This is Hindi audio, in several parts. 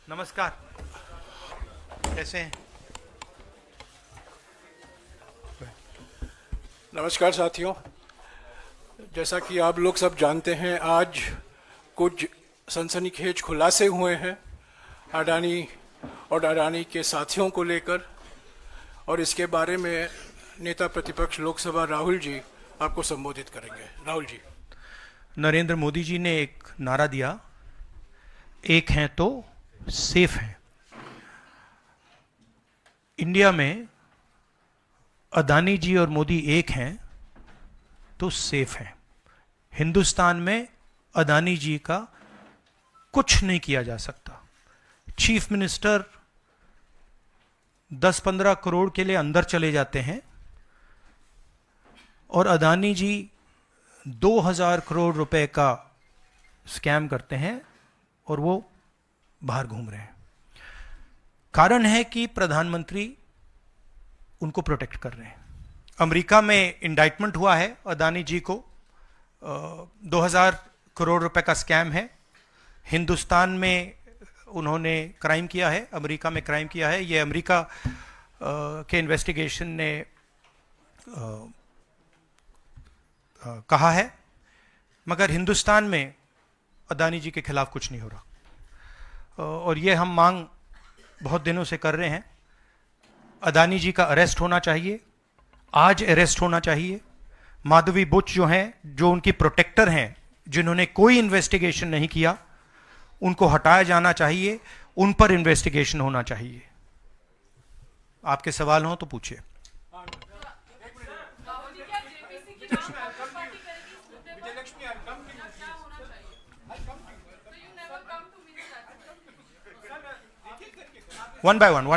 नमस्कार, कैसे हैं? नमस्कार साथियों, जैसा कि आप लोग सब जानते हैं, आज कुछ सनसनीखेज खुलासे हुए हैं अडानी और अडानी के साथियों को लेकर, और इसके बारे में नेता प्रतिपक्ष लोकसभा राहुल जी आपको संबोधित करेंगे। राहुल जी। नरेंद्र मोदी जी ने एक नारा दिया, एक हैं तो सेफ हैं। इंडिया में अदानी जी और मोदी एक हैं तो सेफ हैं। हिंदुस्तान में अदानी जी का कुछ नहीं किया जा सकता। चीफ मिनिस्टर 10-15 करोड़ के लिए अंदर चले जाते हैं और अदानी जी 2000 करोड़ रुपए का स्कैम करते हैं और वो बाहर घूम रहे हैं। कारण है कि प्रधानमंत्री उनको प्रोटेक्ट कर रहे हैं। अमेरिका में इंडाइटमेंट हुआ है अदानी जी को, 2000 करोड़ रुपए का स्कैम है। हिंदुस्तान में उन्होंने क्राइम किया है, अमेरिका में क्राइम किया है। ये अमेरिका के इन्वेस्टिगेशन ने कहा है, मगर हिंदुस्तान में अदानी जी के खिलाफ कुछ नहीं हो रहा। और ये हम मांग बहुत दिनों से कर रहे हैं। अदानी जी का अरेस्ट होना चाहिए, आज अरेस्ट होना चाहिए। माधवी बुच जो हैं, जो उनकी प्रोटेक्टर हैं, जिन्होंने कोई इन्वेस्टिगेशन नहीं किया, उनको हटाया जाना चाहिए, उन पर इन्वेस्टिगेशन होना चाहिए। आपके सवाल हो तो पूछिए। One by one.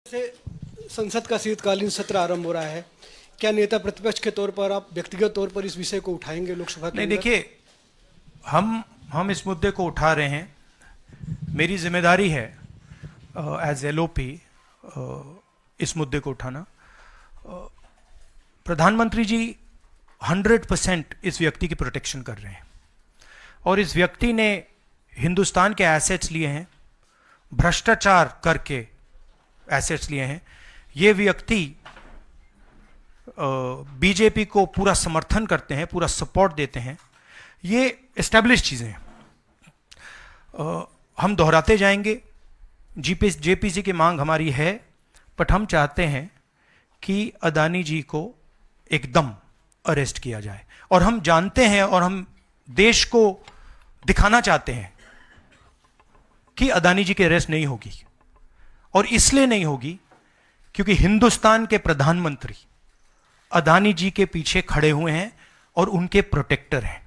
से संसद का शीतकालीन सत्र आरंभ हो रहा है, क्या नेता प्रतिपक्ष के तौर पर आप व्यक्तिगत तौर पर इस विषय को उठाएंगे लोकसभा के? नहीं, देखिए, हम इस मुद्दे को उठा रहे हैं। मेरी जिम्मेदारी है एज एलओपी इस मुद्दे को उठाना। प्रधानमंत्री जी 100% इस व्यक्ति की प्रोटेक्शन कर रहे हैं और इस व्यक्ति ने हिंदुस्तान के एसेट्स लिए हैं, भ्रष्टाचार करके एसेट्स लिए हैं। ये व्यक्ति बीजेपी को पूरा समर्थन करते हैं, पूरा सपोर्ट देते हैं। ये एस्टैब्लिश चीज़ें हैं। हम दोहराते जाएंगे। जेपीसी की मांग हमारी है, बट हम चाहते हैं कि अदानी जी को एकदम अरेस्ट किया जाए। और हम जानते हैं और हम देश को दिखाना चाहते हैं कि अदानी जी की अरेस्ट नहीं होगी। और इसलिए नहीं होगी क्योंकि हिंदुस्तान के प्रधानमंत्री अदानी जी के पीछे खड़े हुए हैं और उनके प्रोटेक्टर हैं।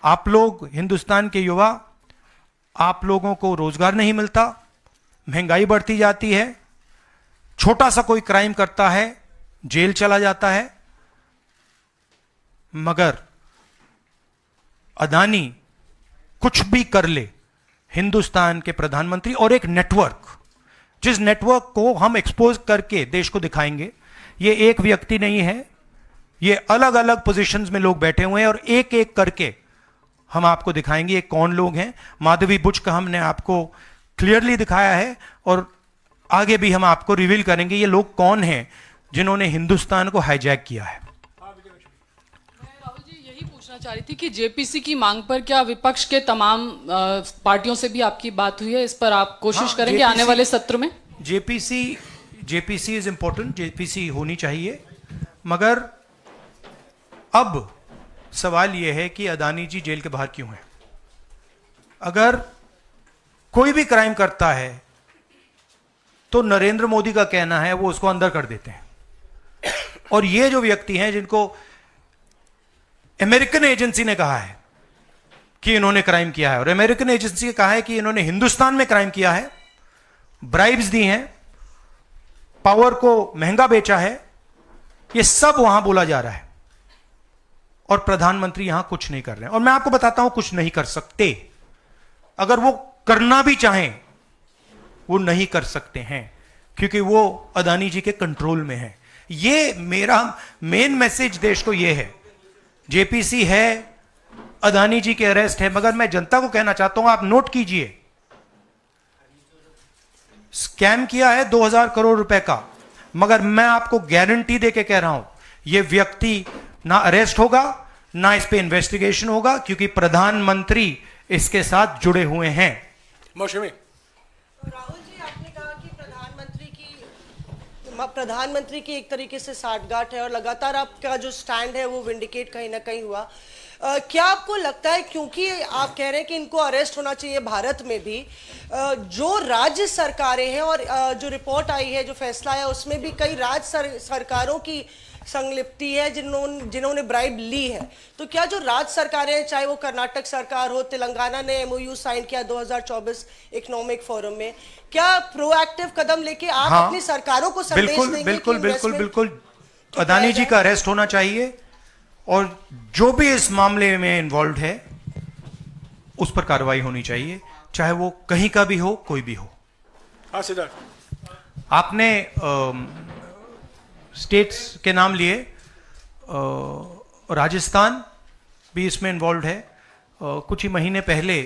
आप लोग, हिंदुस्तान के युवा, आप लोगों को रोजगार नहीं मिलता, महंगाई बढ़ती जाती है, छोटा सा कोई क्राइम करता है, जेल चला जाता है, मगर अदानी कुछ भी कर ले, हिंदुस्तान के प्रधानमंत्री और एक नेटवर्क, जिस नेटवर्क को हम एक्सपोज करके देश को दिखाएंगे। ये एक व्यक्ति नहीं है, ये अलग अलग पोजीशंस में लोग बैठे हुए हैं और एक एक करके हम आपको दिखाएंगे ये कौन लोग हैं। माधवी बुच का हमने आपको क्लियरली दिखाया है और आगे भी हम आपको रिवील करेंगे ये लोग कौन हैं जिन्होंने हिंदुस्तान को हाईजैक किया है। राहुल जी, यही पूछना चाह रही थी कि जेपीसी की मांग पर क्या विपक्ष के तमाम पार्टियों से भी आपकी बात हुई है? इस पर आप कोशिश करेंगे आने वाले सत्र में? जेपीसी इज इंपॉर्टेंट, जेपीसी होनी चाहिए, मगर अब सवाल यह है कि अदानी जी जेल के बाहर क्यों हैं? अगर कोई भी क्राइम करता है तो नरेंद्र मोदी का कहना है वो उसको अंदर कर देते हैं। और ये जो व्यक्ति हैं जिनको अमेरिकन एजेंसी ने कहा है कि इन्होंने क्राइम किया है, और अमेरिकन एजेंसी ने कहा है कि इन्होंने हिंदुस्तान में क्राइम किया है, ब्राइब्स दी हैं, पावर को महंगा बेचा है, ये सब वहां बोला जा रहा है और प्रधानमंत्री यहां कुछ नहीं कर रहे हैं। और मैं आपको बताता हूं कुछ नहीं कर सकते। अगर वो करना भी चाहें वो नहीं कर सकते हैं क्योंकि वो अदानी जी के कंट्रोल में है। ये मेरा मेन मैसेज देश को ये है। जेपीसी है, अदानी जी के अरेस्ट है, मगर मैं जनता को कहना चाहता हूं, आप नोट कीजिए, स्कैम किया है 2000 करोड़ रुपए का, मगर मैं आपको गारंटी देके कह रहा हूं यह व्यक्ति ना अरेस्ट होगा, ना इस पे इन्वेस्टिगेशन होगा, क्योंकि प्रधानमंत्री इसके साथ जुड़े हुए हैं। मौसमी राहुल जी, आपने कहा कि प्रधानमंत्री की एक तरीके से साठगांठ है और लगातार आपका जो स्टैंड है वो विंडिकेट कहीं ना कहीं हुआ। क्या आपको लगता है, क्योंकि आप कह रहे हैं कि इनको अरेस्ट होना चाहिए भारत में भी, जो राज्य सरकारें हैं और जो रिपोर्ट आई है, जो फैसला है, उसमें भी कई राज्य सरकारों की संलिप्ति है जिन्होंने ब्राइब ली है, तो क्या जो राज्य सरकारें हैं, चाहे वो कर्नाटक सरकार हो, तेलंगाना ने एमओयू साइन किया 2024 इकोनॉमिक फोरम में, क्या प्रोएक्टिव कदम लेके आप अपनी सरकारों को संदेश देंगे बिल्कुल कि बिल्कुल investment बिल्कुल अदानी जी का अरेस्ट होना चाहिए और जो भी इस मामले में इन्वॉल्व है उस पर कार्रवाई होनी चाहिए, चाहे वो कहीं का भी हो, कोई भी हो। हाँ सिद्धार्थ, आपने स्टेट्स के नाम लिए, राजस्थान भी इसमें इन्वॉल्व है। कुछ ही महीने पहले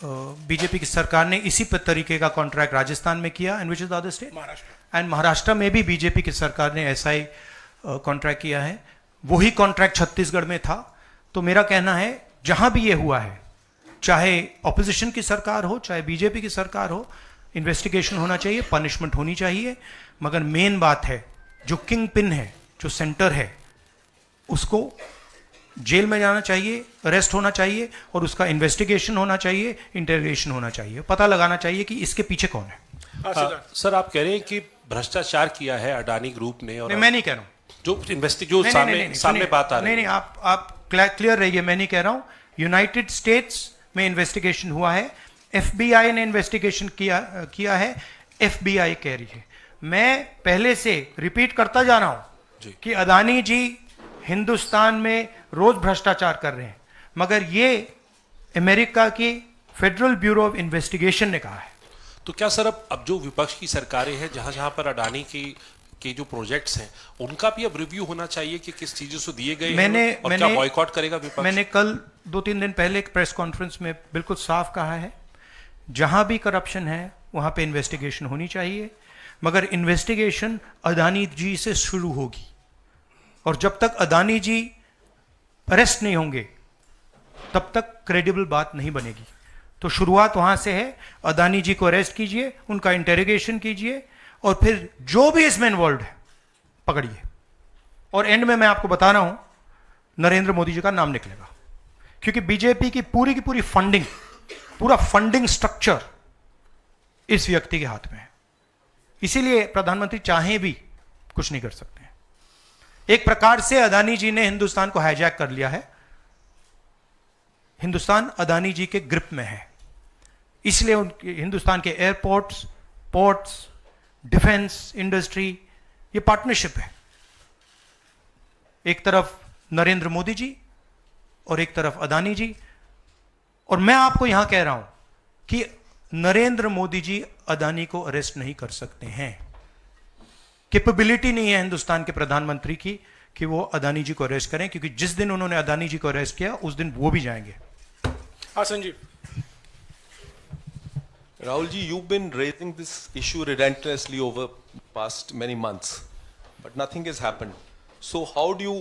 बीजेपी की सरकार ने इसी तरीके का कॉन्ट्रैक्ट राजस्थान में किया, and which is the other state, Maharashtra. And Maharashtra में भी बीजेपी की सरकार ने ऐसा ही कॉन्ट्रैक्ट किया है। वही कॉन्ट्रैक्ट छत्तीसगढ़ में था। तो मेरा कहना है जहां भी ये हुआ है, चाहे ऑपोजिशन की सरकार हो, चाहे बीजेपी की सरकार हो, इन्वेस्टिगेशन होना चाहिए, पनिशमेंट होनी चाहिए, मगर मेन बात है जो किंग पिन है, जो सेंटर है, उसको जेल में जाना चाहिए, अरेस्ट होना चाहिए और उसका इन्वेस्टिगेशन होना चाहिए, इंटरोगेशन होना चाहिए, पता लगाना चाहिए कि इसके पीछे कौन है। हाँ सिद्धार्थ, सर, आप कह रहे हैं कि भ्रष्टाचार किया है अडानी ग्रुप ने, और नहीं, मैं नहीं कह रहा हूं, जो सामने बात आ रही है। नहीं, आप क्लियर रहिए, मैं नहीं कह रहा हूं। यूनाइटेड स्टेट्स में इन्वेस्टिगेशन हुआ है, एफबीआई ने इन्वेस्टिगेशन किया है, एफबीआई कह रही है। मैं पहले से रिपीट करता जा रहा हूं कि अदानी जी हिंदुस्तान में रोज भ्रष्टाचार कर रहे हैं, मगर ये अमेरिका की फेडरल ब्यूरो ऑफ इन्वेस्टिगेशन ने कहा है। तो क्या सर, अब जो विपक्ष की सरकारें हैं, जहां जहां पर अडानी के जो प्रोजेक्ट्स हैं, उनका भी अब रिव्यू होना चाहिए कि किस चीजों से दिए गए हैं और क्या बॉयकॉट करेगा विपक्ष? मैंने कल 2-3 दिन पहले एक प्रेस कॉन्फ्रेंस में बिल्कुल साफ कहा है, जहां भी करप्शन है वहां पे इन्वेस्टिगेशन होनी चाहिए, मगर इन्वेस्टिगेशन अदानी जी से शुरू होगी, और जब तक अदानी जी अरेस्ट नहीं होंगे तब तक क्रेडिबल बात नहीं बनेगी। तो शुरुआत वहां से है, अदानी जी को अरेस्ट कीजिए, उनका इंटेरोगेशन कीजिए, और फिर जो भी इसमें इन्वॉल्व है पकड़िए, और एंड में मैं आपको बता रहा हूं नरेंद्र मोदी जी का नाम निकलेगा, क्योंकि बीजेपी की पूरी फंडिंग, पूरा फंडिंग स्ट्रक्चर इस व्यक्ति के हाथ में है। इसीलिए प्रधानमंत्री चाहे भी कुछ नहीं कर सकते हैं। एक प्रकार से अदानी जी ने हिंदुस्तान को हाईजैक कर लिया है, हिंदुस्तान अदानी जी के ग्रिप में है, इसलिए उनके हिंदुस्तान के एयरपोर्ट्स, पोर्ट्स, डिफेंस इंडस्ट्री, ये पार्टनरशिप है। एक तरफ नरेंद्र मोदी जी और एक तरफ अदानी जी, और मैं आपको यहां कह रहा हूं कि नरेंद्र मोदी जी अदानी को अरेस्ट नहीं कर सकते हैं। कैपेबिलिटी नहीं है हिंदुस्तान के प्रधानमंत्री की कि वो अदानी जी को अरेस्ट करें, क्योंकि जिस दिन उन्होंने अदानी जी को अरेस्ट किया उस दिन वो भी जाएंगे। हाँ Sanjeev. Rahul ji, you've been raising this issue relentlessly over past many months, but nothing has happened. So how do you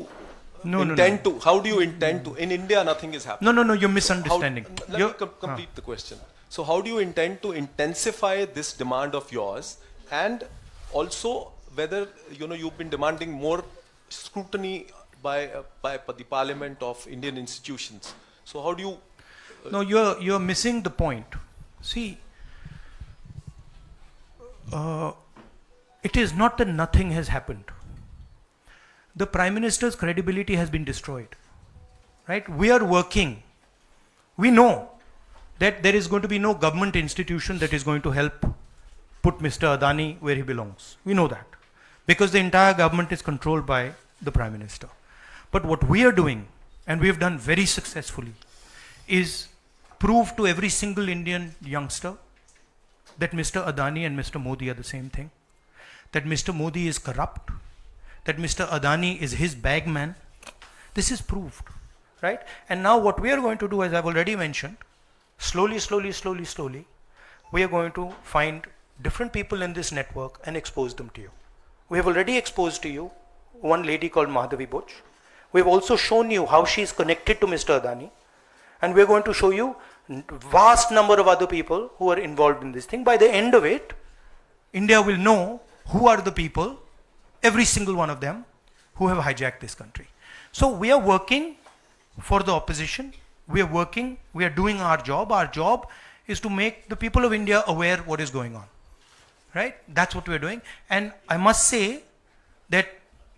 intend to? How do you intend to? In India, nothing is happening. No, you're misunderstanding. Let me complete the question. So how do you intend to intensify this demand of yours, and also whether you've been demanding more scrutiny by the Parliament of Indian institutions? So how do you? No, you're missing the point. See. It is not that nothing has happened. The Prime Minister's credibility has been destroyed. Right? We are working. We know that there is going to be no government institution that is going to help put Mr. Adani where he belongs. We know that. Because the entire government is controlled by the Prime Minister. But what we are doing, and we have done very successfully, is prove to every single Indian youngster that Mr. Adani and Mr. Modi are the same thing, that Mr. Modi is corrupt, that Mr. Adani is his bagman. This is proved. right? And now what we are going to do, as I've already mentioned, slowly, we are going to find different people in this network and expose them to you. We have already exposed to you one lady called Madhavi Butch. We've also shown you how she is connected to Mr. Adani. And we're going to show you vast number of other people who are involved in this thing. By the end of it, India will know who are the people, every single one of them, who have hijacked this country. So we are working for the opposition. We are doing our job. Our job is to make the people of India aware what is going on. Right? That's what we're doing. And I must say that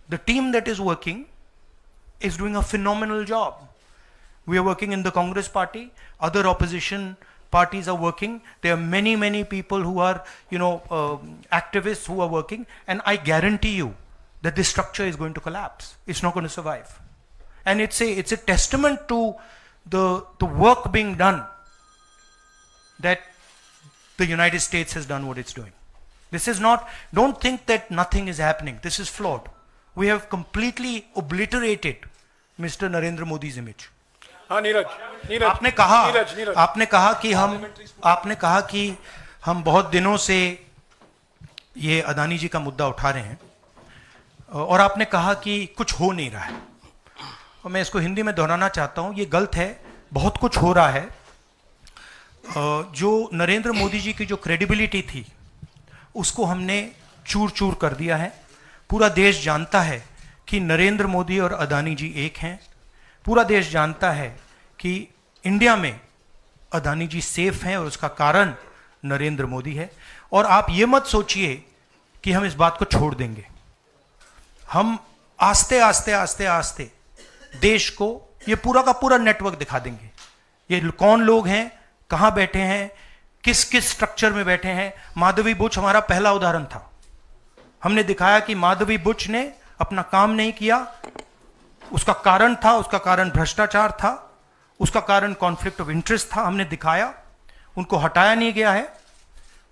the team that is working is doing a phenomenal job. We are working in the Congress party. Other opposition parties are working. There are many people who are, activists who are working. And I guarantee you that this structure is going to collapse. It's not going to survive. And it's a testament to the work being done that the United States has done what it's doing. This is not, don't think that nothing is happening. This is flawed. We have completely obliterated Mr. Narendra Modi's image. हाँ नीरज आपने कहा कि हम बहुत दिनों से ये अदानी जी का मुद्दा उठा रहे हैं और आपने कहा कि कुछ हो नहीं रहा है और मैं इसको हिंदी में दोहराना चाहता हूं, ये गलत है। बहुत कुछ हो रहा है। जो नरेंद्र मोदी जी की जो क्रेडिबिलिटी थी उसको हमने चूर चूर कर दिया है। पूरा देश जानता है कि नरेंद्र मोदी और अदानी जी एक हैं। पूरा देश जानता है कि इंडिया में अदानी जी सेफ हैं और उसका कारण नरेंद्र मोदी है। और आप ये मत सोचिए कि हम इस बात को छोड़ देंगे। हम आस्ते आस्ते देश को ये पूरा का पूरा नेटवर्क दिखा देंगे। ये कौन लोग हैं, कहां बैठे हैं, किस किस स्ट्रक्चर में बैठे हैं। माधवी बुच हमारा पहला उदाहरण था। हमने दिखाया कि माधवी बुच ने अपना काम नहीं किया, उसका कारण भ्रष्टाचार था, उसका कारण कॉन्फ्लिक्ट ऑफ इंटरेस्ट था। हमने दिखाया, उनको हटाया नहीं गया है।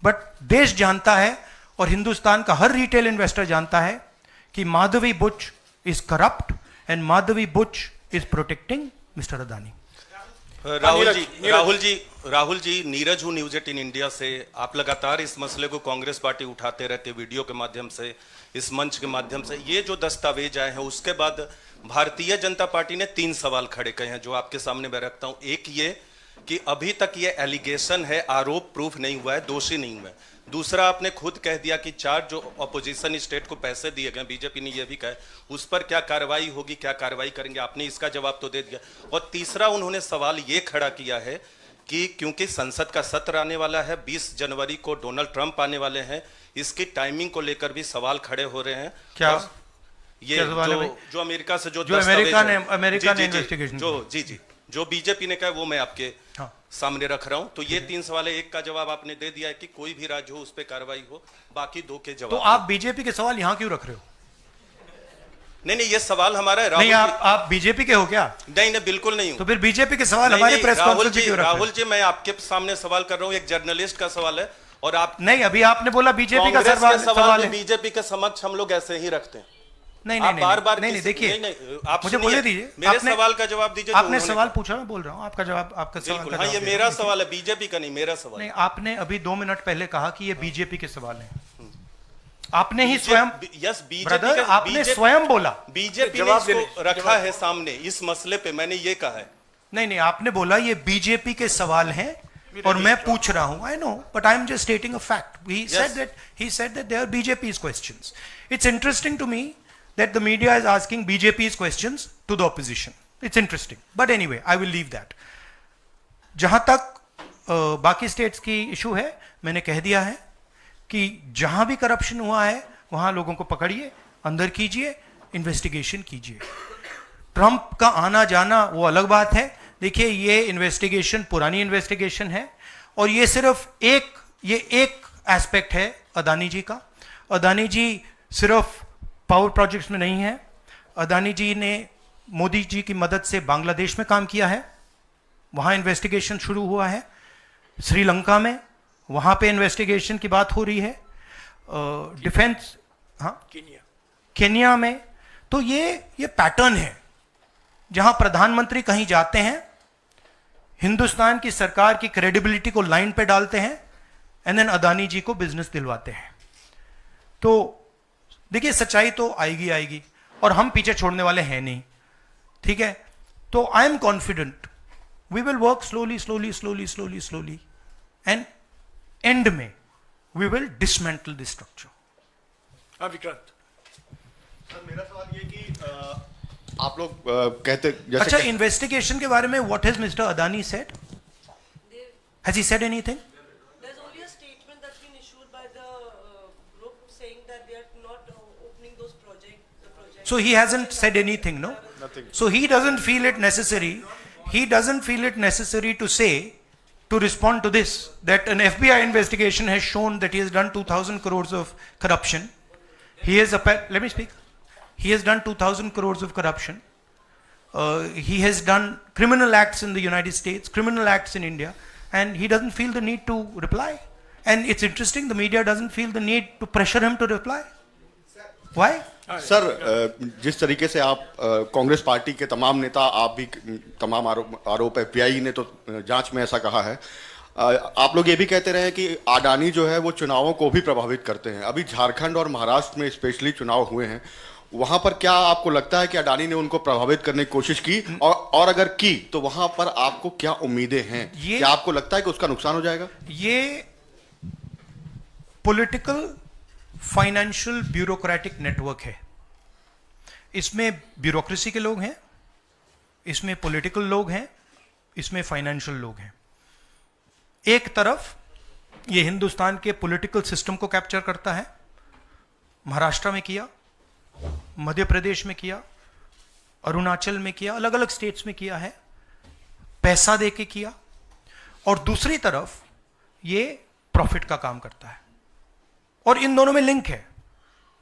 बट देश जानता है और हिंदुस्तान का हर रिटेल इन्वेस्टर जानता है कि Madhabi Buch is corrupt and Madhabi Buch is protecting mister Adani. Rahul ji, Neeraj हूं न्यूज 18 इंडिया से। आप लगातार इस मसले को कांग्रेस पार्टी उठाते रहते, वीडियो के माध्यम से, इस मंच के माध्यम से। ये जो दस्तावेज आए हैं उसके बाद भारतीय जनता पार्टी ने 3 सवाल खड़े किए हैं जो आपके सामने मैं रखता हूं। एक ये कि अभी तक ये एलिगेशन है, आरोप प्रूफ नहीं हुआ है, दोषी नहीं हुआ है। दूसरा, आपने खुद कह दिया कि 4 जो अपोजिशन स्टेट को पैसे दिए गए, बीजेपी ने यह भी कहा, उस पर क्या कार्रवाई होगी, क्या कार्रवाई करेंगे, आपने इसका जवाब तो दे दिया। और तीसरा उन्होंने सवाल ये खड़ा किया है कि क्योंकि संसद का सत्र आने वाला है, 20 जनवरी को डोनाल्ड ट्रंप आने वाले हैं, इसकी टाइमिंग को लेकर भी सवाल खड़े हो रहे हैं। क्या ये जो अमेरिका से जो अमेरिका ने इन्वेस्टिगेशन जो बीजेपी ने कहा वो मैं आपके सामने रख रहा हूं। तो ये 3 सवाल है, एक का जवाब आपने दे दिया है कि कोई भी राज्य हो उस पर कार्रवाई हो, बाकी 2 के जवाब। तो आप बीजेपी के सवाल यहां क्यों रख रहे हो? नहीं, ये सवाल हमारा है। नहीं, आप बीजेपी के हो क्या? नहीं, बिल्कुल नहीं हूं। तो फिर बीजेपी के सवाल हमारे प्रेस कॉन्फ्रेंस में क्यों रख रहे हो? राहुल जी, मैं आपके सामने सवाल कर रहा हूं, एक जर्नलिस्ट का सवाल है। और आप नहीं, अभी आपने बोला बीजेपी का सवाल है। बीजेपी के समक्ष हम लोग ऐसे ही रखते हैं। नहीं, बार-बार नहीं, देखिए, आप मुझे बोले दीजिए, मेरे सवाल का जवाब दीजिए। आपने सवाल पूछा, मैं बोल रहा हूं आपका जवाब, आपका सवाल का जवाब। ये मेरा सवाल है, बीजेपी का नहीं, मेरा सवाल। नहीं, आपने अभी 2 मिनट पहले कहा कि ये बीजेपी के सवाल हैं। आपने ही स्वयं, यस, ब्रदर, आपने स्वयं बोला बीजेपी ने इसको रखा है सामने इस मसले पे, मैंने ये कहा है। नहीं, आपने बोला ये बीजेपी के सवाल हैं और मैं पूछ रहा हूं। I know, but I am just stating a fact. He said that they are BJP's questions. It's interesting to me that the media is asking BJP's questions to the opposition. It's interesting. But anyway, I will leave that. जहां तक बाकी स्टेट्स की इशू है, मैंने कह दिया है कि जहां भी करप्शन हुआ है वहां लोगों को पकड़िए, अंदर कीजिए, इन्वेस्टिगेशन कीजिए। ट्रंप का आना जाना वो अलग बात है। देखिए, ये इन्वेस्टिगेशन पुरानी इन्वेस्टिगेशन है और ये सिर्फ एक एस्पेक्ट है अदानी जी का। अदानी जी सिर्फ पावर प्रोजेक्ट्स में नहीं है। अदानी जी ने मोदी जी की मदद से बांग्लादेश में काम किया है, वहां इन्वेस्टिगेशन शुरू हुआ है। श्रीलंका में, वहां पे इन्वेस्टिगेशन की बात हो रही है। डिफेंस, हाँ, केन्या में। तो ये पैटर्न है। जहां प्रधानमंत्री कहीं जाते हैं, हिंदुस्तान की सरकार की क्रेडिबिलिटी को लाइन पे डालते हैं, एंड देन अदानी जी को बिजनेस दिलवाते हैं। तो देखिए, सच्चाई तो आएगी आएगी, और हम पीछे छोड़ने वाले हैं नहीं, ठीक है। तो I am confident we will work slowly slowly slowly slowly slowly, and end में we will dismantle this structure. हाँ विक्रांत, सर मेरा सवाल ये कि आप लोग कहते जैसे अच्छा, इन्वेस्टिगेशन के बारे में what has mister Adani said? Has he said anything? There's only a statement that's been issued by the group saying that they are not opening those projects. So he hasn't said anything, no? Nothing. So he doesn't feel it necessary. He doesn't feel it necessary to say, to respond to this, that an FBI investigation has shown that he has done 2,000 crores of corruption. He has, let me speak. He has done 2,000 crores of corruption. He has done criminal acts in the United States, criminal acts in India, and he doesn't feel the need to reply. And it's interesting, the media doesn't feel the need to pressure him to reply. Why? Sir जिस तरीके से आप कांग्रेस पार्टी के तमाम नेता, आप भी तमाम आरोप एफबीआई ने तो जांच में ऐसा कहा है, आप लोग ये भी कहते रहे कि अडानी जो है वो चुनावों को भी प्रभावित करते हैं। अभी झारखंड और महाराष्ट्र में स्पेशली चुनाव हुए हैं, वहां पर क्या आपको लगता है कि अडानी ने उनको प्रभावित करने की कोशिश की, और अगर की तो वहां पर आपको क्या उम्मीदें हैं? क्या आपको लगता है कि उसका नुकसान हो जाएगा? ये पॉलिटिकल फाइनेंशियल ब्यूरोक्रेटिक नेटवर्क है। इसमें ब्यूरोक्रेसी के लोग हैं, इसमें पॉलिटिकल लोग हैं, इसमें फाइनेंशियल लोग हैं। एक तरफ ये हिंदुस्तान के पॉलिटिकल सिस्टम को कैप्चर करता है, महाराष्ट्र में किया, मध्य प्रदेश में किया, अरुणाचल में किया, अलग अलग स्टेट्स में किया है, पैसा देके किया, और दूसरी तरफ ये प्रॉफिट का काम करता है। और इन दोनों में लिंक है,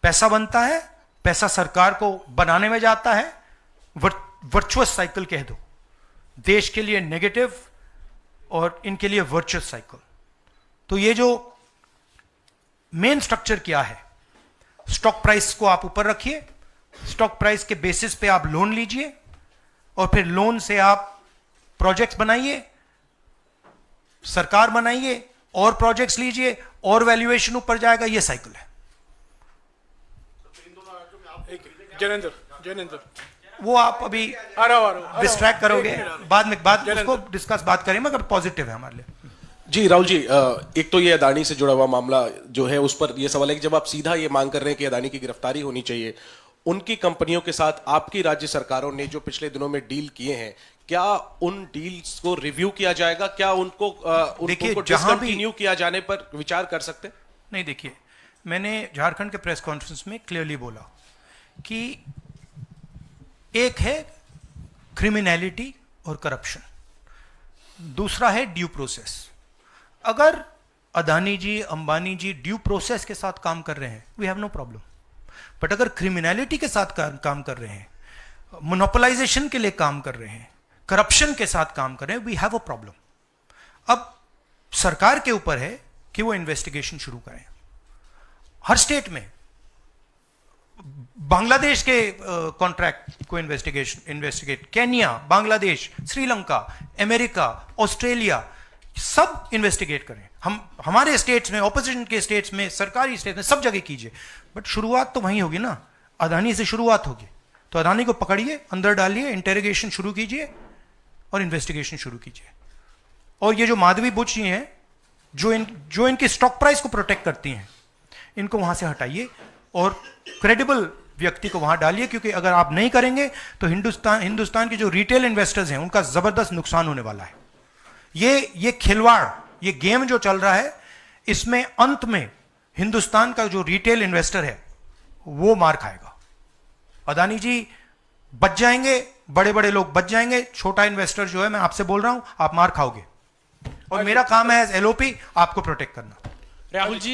पैसा बनता है, पैसा सरकार को बनाने में जाता है, वर्चुअस साइकिल कह दो, देश के लिए नेगेटिव और इनके लिए वर्चुअस साइकिल। तो ये जो मेन स्ट्रक्चर क्या है, स्टॉक प्राइस को आप ऊपर रखिए, स्टॉक प्राइस के बेसिस पे आप लोन लीजिए, और फिर लोन से आप प्रोजेक्ट्स बनाइए, सरकार बनाइए, और प्रोजेक्ट्स लीजिए, और वैल्यूएशन ऊपर जाएगा, ये साइकिल है। जैनेंद्र, वो आप अभी आ रहा हूं, डिस्ट्रैक्ट करोगे, बाद में उसको डिस्कस बात करें, मगर पॉजिटिव है हमारे लिए। जी राहुल जी, एक तो ये अदानी से जुड़ा हुआ मामला जो है, उस पर ये सवाल है कि जब आप सीधा ये मांग कर रहे हैं कि अदानी की गिरफ्तारी होनी चाहिए, उनकी कंपनियों के साथ आपकी राज्य सरकारों ने जो पिछले दिनों में डील किए हैं, क्या उन डील्स को रिव्यू किया जाएगा? क्या उनको डिसकंटिन्यू किया जाने पर विचार कर सकते? नहीं, देखिए, मैंने झारखंड के प्रेस कॉन्फ्रेंस में क्लियरली बोला कि एक है क्रिमिनलिटी और करप्शन, दूसरा है ड्यू प्रोसेस। अगर अदानी जी, अंबानी जी ड्यू प्रोसेस के साथ काम कर रहे हैं, we have no problem. But अगर क्रिमिनलिटी के साथ काम कर रहे हैं, मोनोपोलाइजेशन के लिए काम कर रहे हैं, करप्शन के साथ काम कर रहे हैं, वी हैव अ प्रॉब्लम। अब सरकार के ऊपर है कि वो इन्वेस्टिगेशन शुरू करें। हर स्टेट में बांग्लादेश के कॉन्ट्रैक्ट को investigate, Kenya, Bangladesh, Sri Lanka, America, Australia, सब इन्वेस्टिगेट करें। हम हमारे स्टेट्स में, ऑपोजिशन के स्टेट्स में, सरकारी स्टेट्स में, सब जगह कीजिए, बट शुरुआत तो वहीं होगी ना, अदानी से शुरुआत होगी। तो अदानी को पकड़िए, अंदर डालिए, इंटेरोगेशन शुरू कीजिए और इन्वेस्टिगेशन शुरू कीजिए। और ये जो माधवी बुच जी हैं, जो इनकी स्टॉक प्राइस को प्रोटेक्ट करती हैं, इनको वहां से हटाइए और क्रेडिबल व्यक्ति को वहां डालिए, क्योंकि अगर आप नहीं करेंगे तो हिंदुस्तान के जो रिटेल इन्वेस्टर्स हैं, उनका जबरदस्त नुकसान होने वाला है। ये खिलवाड़, ये गेम जो चल रहा है, इसमें अंत में हिंदुस्तान का जो रिटेल इन्वेस्टर है वो मार खाएगा। अदानी जी बच जाएंगे, बड़े बड़े लोग बच जाएंगे, छोटा इन्वेस्टर जो है, मैं आपसे बोल रहा हूं, आप मार खाओगे। और मेरा काम है एज एलओपी आपको प्रोटेक्ट करना। Rahul ji,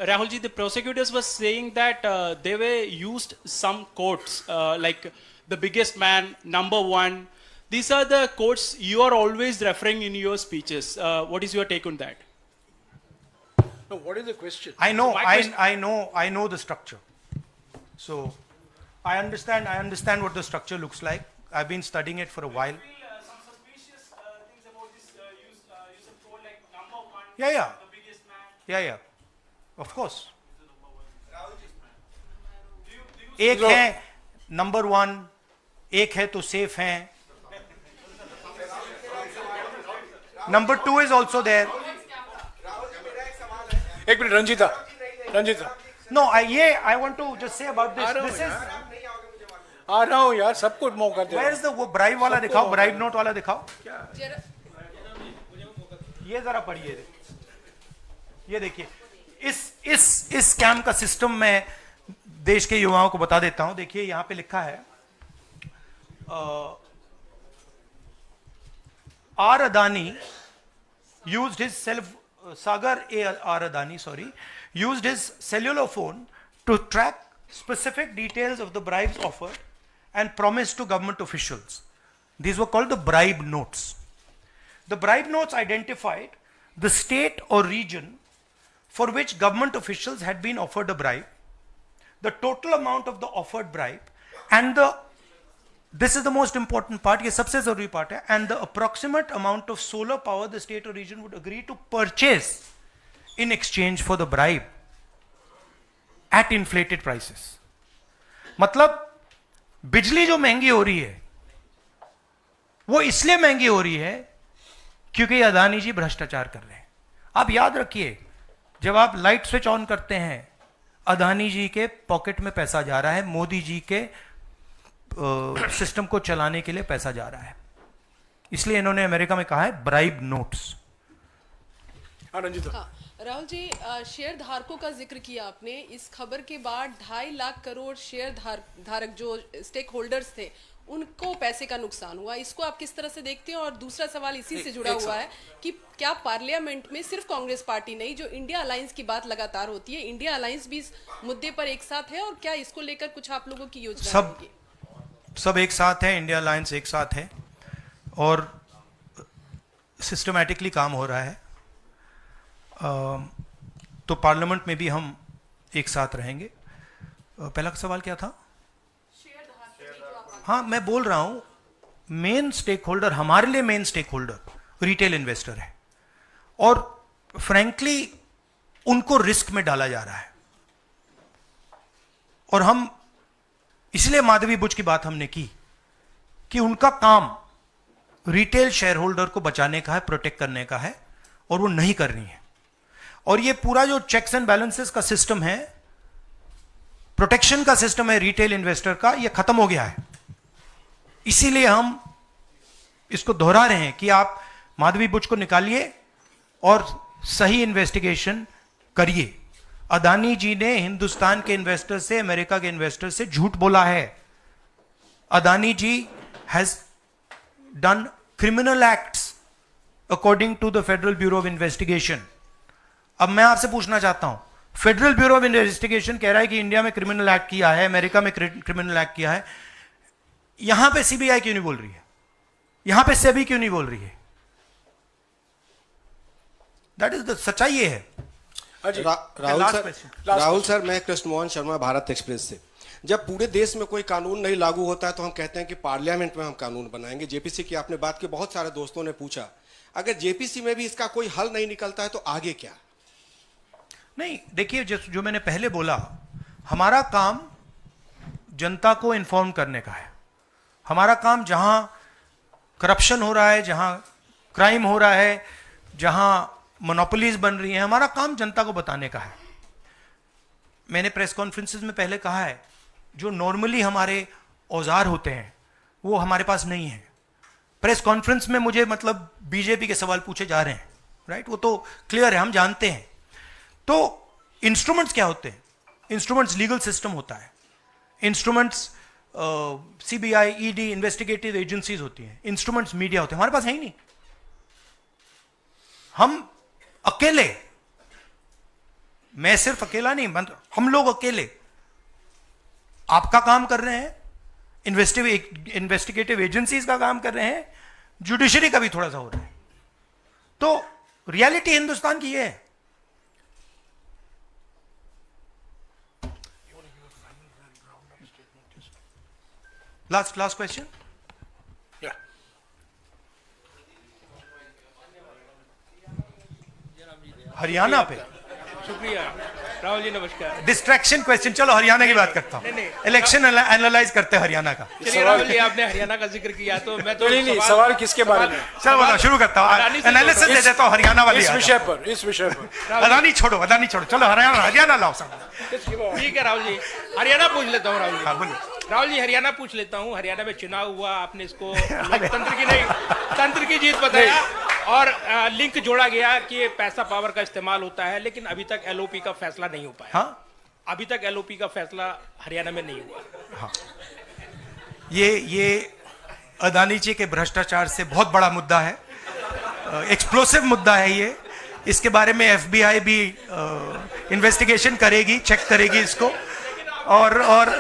Rahul ji, the prosecutors were saying that they were used some quotes like the biggest man, number one. These are the quotes you are always referring in your speeches. What is your take on that? No, what is the question? I know the structure. So I understand what the structure looks like. I've been studying it for a while. Some suspicious things about this use of code like number one, Yeah. the biggest man. Yeah. Of course. Do you एक है नंबर 1, एक है तो सेफ है. Number 2 is also there. एक minute Ranjita No, I want to just say about this. This is आ रहा हूँ यार, सबको मौका दे. where is the वो ब्राइब वाला दिखाओ, ब्राइब नोट वाला दिखाओ. ये जरा पढ़िए. ये देखिए, इस स्कैम का सिस्टम में देश के युवाओं को बता देता हूं. देखिए यहां पे लिखा है R Adani used his Sagar R Adani, used his cellular phone to track specific details of the bribes offered and promised to government officials. These were called the bribe notes. The bribe notes identified the state or region for which government officials had been offered a bribe, the total amount of the offered bribe, and this is the most important part, ये सबसे जरूरी part है, and the approximate amount of solar power the state or region would agree to purchase in exchange for the bribe at inflated prices. मतलब बिजली जो महंगी हो रही है वो इसलिए महंगी हो रही है क्योंकि अदानी जी भ्रष्टाचार कर रहे हैं. आप याद रखिए, जब आप लाइट स्विच ऑन करते हैं अदानी जी के पॉकेट में पैसा जा रहा है, मोदी जी के सिस्टम को चलाने के लिए पैसा जा रहा है. इसलिए इन्होंने अमेरिका में कहा है bribe notes. Rahul ji, share धारकों का जिक्र किया आपने. इस खबर के बाद 2.5 लाख करोड़ शेयर धारक जो स्टेक होल्डर्स थे उनको पैसे का नुकसान हुआ. इसको आप किस तरह से देखते हैं? और दूसरा सवाल इसी से जुड़ा हुआ है कि क्या पार्लियामेंट में सिर्फ कांग्रेस पार्टी नहीं, जो इंडिया अलायंस की बात लगातार होती है, इंडिया अलायंस भी इस मुद्दे पर एक साथ है? और क्या इसको लेकर कुछ आप लोगों की योजना होगी? सब एक साथ है, इंडिया अलायंस एक साथ है और सिस्टमैटिकली काम हो रहा है. तो पार्लियामेंट में भी हम एक साथ रहेंगे. पहला सवाल क्या था? हाँ, मैं बोल रहा हूं मेन स्टेक होल्डर, हमारे लिए main stakeholder retail investor है और फ्रैंकली उनको रिस्क में डाला जा रहा है. और हम इसलिए माधवी बुच की बात हमने की कि उनका काम रिटेल शेयर होल्डर को बचाने का है, प्रोटेक्ट करने का है, और वो नहीं कर रही है. और ये पूरा जो चेक्स एंड बैलेंसेस का सिस्टम है, प्रोटेक्शन का सिस्टम है रिटेल इन्वेस्टर का, ये खत्म हो गया है. इसीलिए हम इसको दोहरा रहे हैं कि आप माधवी बुच को निकालिए और सही इन्वेस्टिगेशन करिए. अदानी जी ने हिंदुस्तान के इन्वेस्टर से, अमेरिका के इन्वेस्टर से झूठ बोला है. Adani ji has done criminal acts according to the Federal Bureau of Investigation. अब मैं आपसे पूछना चाहता हूं, फेडरल ब्यूरो ऑफ इन्वेस्टिगेशन कह रहा है कि इंडिया में क्रिमिनल एक्ट किया है, अमेरिका में क्रिमिनल एक्ट किया है, यहां पे सीबीआई क्यों नहीं बोल रही है? यहां पे सेबी क्यों नहीं बोल रही है? दैट इज द सच्चाई ये है. राहुल सर, मैं कृष्ण मोहन शर्मा, भारत एक्सप्रेस से. जब पूरे देश में कोई कानून नहीं लागू होता है तो हम कहते हैं कि पार्लियामेंट में हम कानून बनाएंगे. जेपीसी की आपने बात की, बहुत सारे दोस्तों ने पूछा, अगर जेपीसी में भी इसका कोई हल नहीं निकलता है तो आगे क्या? नहीं, देखिए, जो मैंने पहले बोला, हमारा काम जनता को इन्फॉर्म करने का है. हमारा काम जहां करप्शन हो रहा है, जहां क्राइम हो रहा है, जहां मोनोपोलीज बन रही हैं, हमारा काम जनता को बताने का है. मैंने प्रेस कॉन्फ्रेंसेस में पहले कहा है, जो नॉर्मली हमारे औजार होते हैं वो हमारे पास नहीं है. प्रेस कॉन्फ्रेंस में मुझे मतलब बीजेपी के सवाल पूछे जा रहे हैं, राइट? वो तो क्लियर है, हम जानते हैं. तो इंस्ट्रूमेंट्स क्या होते हैं? इंस्ट्रूमेंट्स लीगल सिस्टम होता है, instruments CBI, ED, investigative agencies होती हैं, इंस्ट्रूमेंट्स मीडिया होते हैं. हमारे पास है ही नहीं. हम अकेले, मैं सिर्फ अकेला नहीं, हम लोग अकेले आपका काम कर रहे हैं, इन्वेस्टिगेटिव एजेंसीज का काम कर रहे हैं, जुडिशरी का भी थोड़ा सा हो रहा है. तो रियलिटी हिंदुस्तान की ये है. Last question. Yeah. हरियाणा पे शुक्रिया राहुल जी, नमस्कार। डिस्ट्रैक्शन क्वेश्चन, चलो हरियाणा की बात करता हूँ। इलेक्शन एनालाइज करते हैं हरियाणा का। चलिए राहुल जी, आपने हरियाणा का जिक्र किया तो मैं तो नहीं, सवाल किसके बारे में? चलो बताओ, शुरू करता हूँ, एनालिसिस दे देता हूँ हरियाणा वाली। इस विषय पर अदानी छोड़ो, चलो हरियाणा लाओ सब। ठीक है राहुल जी, हरियाणा पूछ लेता हूँ। राहुल जी, हाँ बोलो। राहुल जी, हरियाणा पूछ लेता हूँ। हरियाणा में चुनाव हुआ, आपने इसको लोकतंत्र की नहीं, तंत्र की जीत बताया और लिंक जोड़ा गया कि पैसा पावर का इस्तेमाल होता है, लेकिन अभी तक एलओपी का फैसला नहीं हो पाया। हाँ? अभी तक एलओपी का फैसला हरियाणा में नहीं हुआ। हाँ। ये अदानी जी के भ्रष्टाचार से बहुत बड़ा मुद्दा है, एक्सप्लोसिव मुद्दा है ये। इसके बारे में एफबीआई भी इन्वेस्टिगेशन करेगी, चेक करेगी इसको, और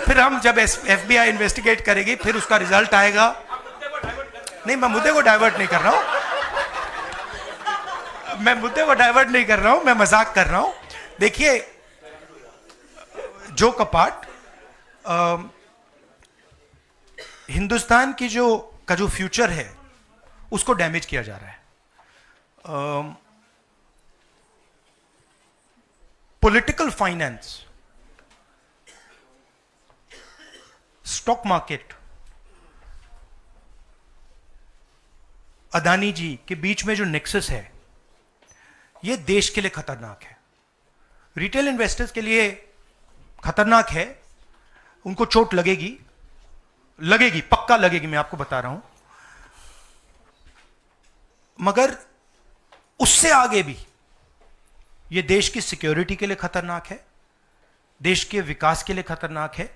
फिर हम जब एफबीआई इन्वेस्टिगेट करेगी फिर उसका रिजल्ट आएगा। नहीं, मैं मुद्दे को डाइवर्ट नहीं कर रहा हूं, मैं मजाक कर रहा हूं। देखिए, जो कपाट हिंदुस्तान की का जो फ्यूचर है उसको डैमेज किया जा रहा है। Political finance, stock market, Adani ji के बीच में जो नेक्सस है ये देश के लिए खतरनाक है, रिटेल इन्वेस्टर्स के लिए खतरनाक है। उनको चोट लगेगी, पक्का लगेगी, मैं आपको बता रहा हूं। मगर उससे आगे भी ये देश की सिक्योरिटी के लिए खतरनाक है, देश के विकास के लिए खतरनाक है।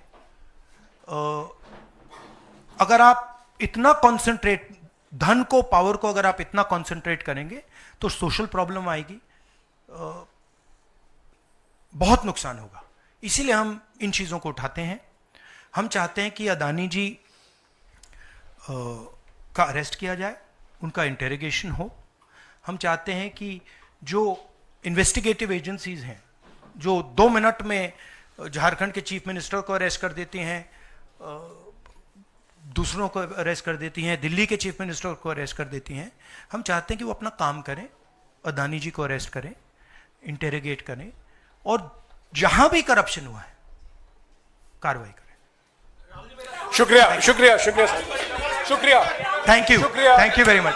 अगर आप इतना कॉन्सेंट्रेट, धन को, पावर को अगर आप इतना कॉन्सेंट्रेट करेंगे तो सोशल प्रॉब्लम आएगी, बहुत नुकसान होगा। इसीलिए हम इन चीज़ों को उठाते हैं। हम चाहते हैं कि अदानी जी का अरेस्ट किया जाए, उनका इंटेरोगेशन हो। हम चाहते हैं कि जो इन्वेस्टिगेटिव एजेंसीज हैं, जो 2 मिनट में झारखंड के चीफ मिनिस्टर को अरेस्ट कर देती हैं, दूसरों को अरेस्ट कर देती हैं, दिल्ली के चीफ मिनिस्टर को अरेस्ट कर देती हैं, हम चाहते हैं कि वो अपना काम करें, अदानी जी को अरेस्ट करें, इंटेरोगेट करें, और जहां भी करप्शन हुआ है कार्रवाई करें। शुक्रिया। Thank you very much.